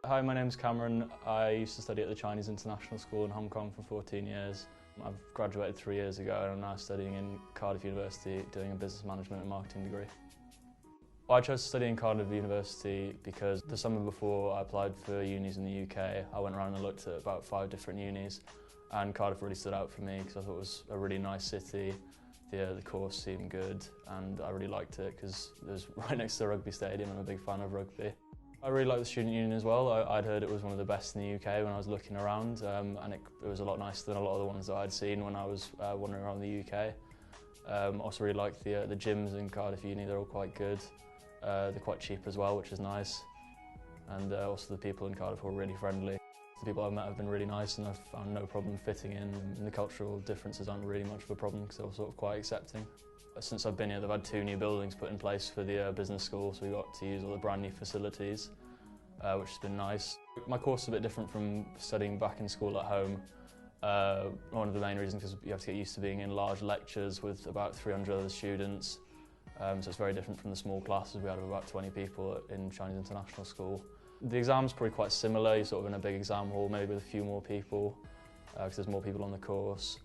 Hi, my name's Cameron. I used to study at the Chinese International School in Hong Kong for 14 years. I've graduated 3 years ago and I'm now studying in Cardiff University doing a business management and marketing degree. I chose to study in Cardiff University because the summer before I applied for unis in the UK. I went around and looked at about 5 different unis and Cardiff really stood out for me because I thought it was a really nice city. The course seemed good and I really liked it because it was right next to the rugby stadium and I'm a big fan of rugby. I really like the student union as well. I'd heard it was one of the best in the UK when I was looking around and it was a lot nicer than a lot of the ones that I'd seen when I was wandering around the UK. Also really like the gyms in Cardiff Uni, they're all quite good. They're quite cheap as well, which is nice. And also the people in Cardiff were really friendly. The people I've met have been really nice and I've found no problem fitting in, and the cultural differences aren't really much of a problem because they're all sort of quite accepting. Since I've been here, they've had 2 new buildings put in place for the business school, so we got to use all the brand new facilities, which has been nice. My course is a bit different from studying back in school at home. One of the main reasons is you have to get used to being in large lectures with about 300 other students, so it's very different from the small classes we had of about 20 people in Chinese International School. The exam's probably quite similar. You're sort of in a big exam hall, maybe with a few more people, because there's more people on the course.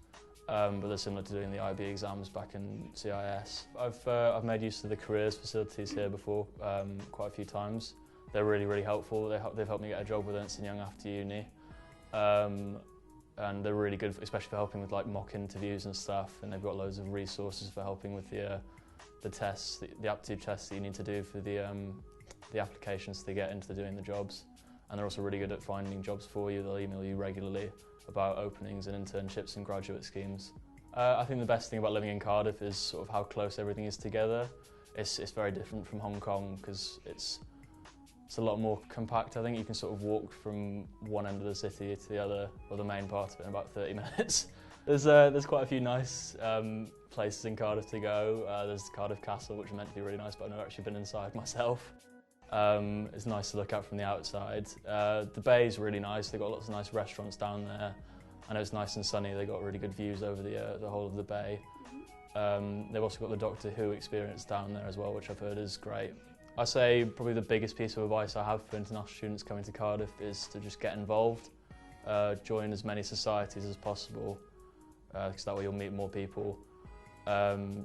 But they're similar to doing the IB exams back in CIS. I've made use of the careers facilities here before quite a few times. They're really helpful. They've helped me get a job with Ernst & Young after uni. And they're really good, especially for helping with like mock interviews and stuff. And they've got loads of resources for helping with the tests, the aptitude tests that you need to do for the applications to get into doing the jobs. And they're also really good at finding jobs for you. They'll email you regularly about openings and internships and graduate schemes. I think the best thing about living in Cardiff is sort of how close everything is together. It's very different from Hong Kong because it's a lot more compact. I think you can sort of walk from one end of the city to the other, or the main part of it, in about 30 minutes. There's quite a few nice places in Cardiff to go. There's Cardiff Castle, which is meant to be really nice, but I've never actually been inside myself. It's nice to look at from the outside. The bay is really nice. They've got lots of nice restaurants down there. I know it's nice and sunny. They've got really good views over the whole of the bay. They've also got the Doctor Who experience down there as well, which I've heard is great. I say probably the biggest piece of advice I have for international students coming to Cardiff is to just get involved, join as many societies as possible, because that way you'll meet more people.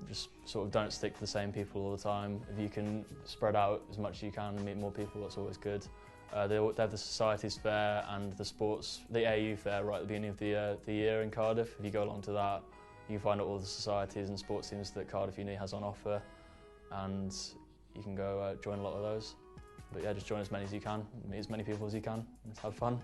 Just sort of don't stick to the same people all the time. If you can spread out as much as you can and meet more people, that's always good. They have the Societies Fair and the AU Fair right at the beginning of the year in Cardiff. If you go along to that, you can find out all the societies and sports teams that Cardiff Uni has on offer, and you can go join a lot of those. But yeah, just join as many as you can, meet as many people as you can, and have fun.